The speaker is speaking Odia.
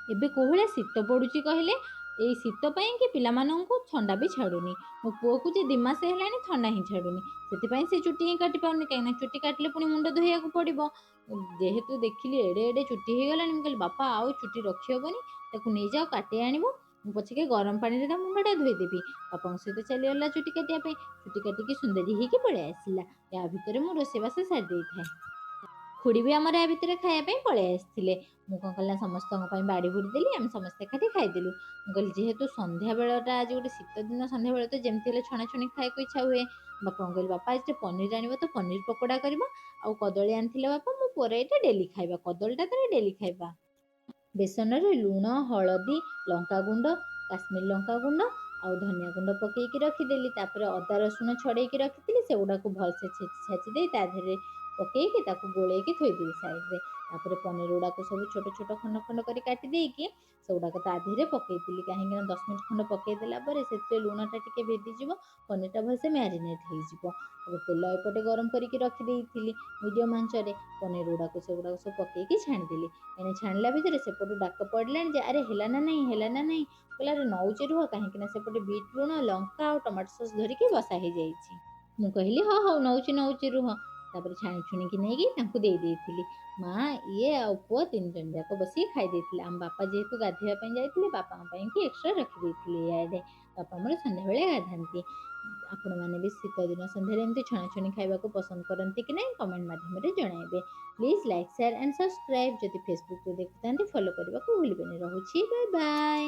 ଏବେ କୋଉ ଭଳିଆ ଶୀତ ପଡ଼ୁଛି କହିଲେ। ଏଇ ଶୀତ ପାଇଁକି ପିଲାମାନଙ୍କୁ ଥଣ୍ଡା ବି ଛାଡ଼ୁନି। ମୋ ପୁଅକୁ ଯେ 2 ମାସ ହେଲାଣି ଥଣ୍ଡା ହିଁ ଛାଡ଼ୁନି। ସେଥିପାଇଁ ସେ ଚୁଟି ହିଁ କାଟି ପାରୁନି, କାହିଁକିନା ଚୁଟି କାଟିଲେ ପୁଣି ମୁଣ୍ଡ ଧୋଇବାକୁ ପଡ଼ିବ। ଯେହେତୁ ଦେଖିଲି ଏଡ଼େ ଏଡ଼େ ଚୁଟି ହେଇଗଲାଣି, ମୁଁ କହିଲି ବାପା ଆଉ ଚୁଟି ରଖିହବନି, ତାକୁ ନେଇଯାଅ କାଟି ଆଣିବ। ମୁଁ ପଛକେ ଗରମ ପାଣିରେ ତା ମୁଣ୍ଡଟା ଧୋଇଦେବି। ବାପାଙ୍କ ସହିତ ଚାଲିଗଲା ଚୁଟି କାଟିବା ପାଇଁ। ଚୁଟି କାଟିକି ସୁନ୍ଦରୀ ହେଇକି ପଳେଇ ଆସିଲା। ୟା ଭିତରେ ମୁଁ ରୋଷେଇବାସ ସାରି ଦେଇଥାଏ। ଖୁଡ଼ି ବି ଆମର ୟା ଭିତରେ ଖାଇବା ପାଇଁ ପଳେଇ ଆସିଥିଲେ। ମୁଁ କ'ଣ କଲି ନା ସମସ୍ତଙ୍କ ପାଇଁ ବାଡ଼ି ବୁଡ଼ି ଦେଲି, ଆମେ ସମସ୍ତେ ଏକାଠି ଖାଇଦେଲୁ। ମୁଁ କହିଲି ଯେହେତୁ ସନ୍ଧ୍ୟାବେଳଟା ଆଜି ଗୋଟେ ଶୀତ ଦିନ, ସନ୍ଧ୍ୟାବେଳେ ତ ଯେମିତି ହେଲେ ଛଣାଛଣି ଖାଇବାକୁ ଇଚ୍ଛା ହୁଏ। ବାପାଙ୍କୁ କହିଲି ବାପା ଆଜି ଟିକେ ପନିର ଆଣିବ ତ ପନିର ପକୋଡ଼ା କରିବା। ଆଉ କଦଳୀ ଆଣିଥିଲେ ବାପା, ମୋ ପୁଅର ଏଇଟା ଡେଲି ଖାଇବା, କଦଳୀଟା ତାର ଡେଲି ଖାଇବା। ବେସନରେ ଲୁଣ, ହଳଦୀ, ଲଙ୍କାଗୁଣ୍ଡ, କାଶ୍ମୀର ଲଙ୍କାଗୁଣ୍ଡ ଆଉ ଧନିଆ ଗୁଣ୍ଡ ପକେଇକି ରଖିଦେଲି। ତାପରେ ଅଦା ରସୁଣ ଛଡ଼େଇକି ରଖିଥିଲି, ସେଗୁଡ଼ାକୁ ଭଲସେ ଛେଚି ଛାଚି ଦେଇ ତା ଦେହରେ ପକେଇକି ତାକୁ ଗୋଳେଇକି ଥୋଇଦେଲି ସାଇଡ଼୍ରେ। ତାପରେ ପନିର ଗୁଡ଼ାକୁ ସବୁ ଛୋଟ ଛୋଟ ଖଣ୍ଡ ଖଣ୍ଡ କରି କାଟି ଦେଇକି ସେଗୁଡ଼ାକ ତା ଦେହରେ ପକେଇଥିଲି, କାହିଁକିନା 10 ମିନିଟ୍ ଖଣ୍ଡ ପକେଇ ଦେଲା ପରେ ସେଥିରେ ଲୁଣଟା ଟିକେ ଭେଦିଯିବ, ପନିରଟା ଭଲସେ ମ୍ୟାରିନେଟ୍ ହେଇଯିବ। ତାପରେ ତେଲ ଏପଟେ ଗରମ କରିକି ରଖିଦେଇଥିଲି ମିଡ଼ିୟମ୍ ଆଞ୍ଚରେ। ପନିର ଗୁଡ଼ାକୁ ସେଗୁଡ଼ାକ ସବୁ ପକେଇକି ଛାଣିଦେଲି। ଏଣେ ଛାଣିଲା ଭିତରେ ସେପଟୁ ଡାକ ପଡ଼ିଲାଣି ଯେ ଆରେ ହେଲା ନା ନାହିଁ, ହେଲା ନା ନାହିଁ। କହିଲା ଆରେ ନଉଛି ରୁହ, କାହିଁକିନା ସେପଟେ ବିଟ୍ ଲୁଣ, ଲଙ୍କା ଆଉ ଟମାଟୋ ସସ୍ ଧରିକି ବସା ହେଇଯାଇଛି। ମୁଁ କହିଲି ହଁ ହଉ ନଉଛି ରୁହ। ତାପରେ ଛାଣି ଛୁଣିକି ନେଇକି ତାଙ୍କୁ ଦେଇଥିଲି। ମା, ଇଏ ଆଉ ପୁଅ 3 ଜଣ ଯାକ ବସିକି ଖାଇ ଦେଇଥିଲେ। ଆମ ବାପା ଯେହେତୁ ଗାଧୋଇବା ପାଇଁ ଯାଇଥିଲେ, ବାପାଙ୍କ ପାଇଁକି ଏକ୍ସଟ୍ରା ରଖିଦେଇଥିଲି ଇଆଡ଼େ। ବାପା ଆମର ସନ୍ଧ୍ୟାବେଳେ ଗାଧାନ୍ତି। ଆପଣମାନେ ବି ଶୀତଦିନ ସନ୍ଧ୍ୟାରେ ଏମିତି ଛଣାଛଣି ଖାଇବାକୁ ପସନ୍ଦ କରନ୍ତି କି ନାହିଁ କମେଣ୍ଟ ମାଧ୍ୟମରେ ଜଣାଇବେ। Please like, share and subscribe. ଯଦି ଫେସବୁକରେ ଦେଖୁଥାନ୍ତି ଫଲୋ କରିବାକୁ ଭୁଲିବେନି। ରହୁଛି, ବାଏ ବାଏ।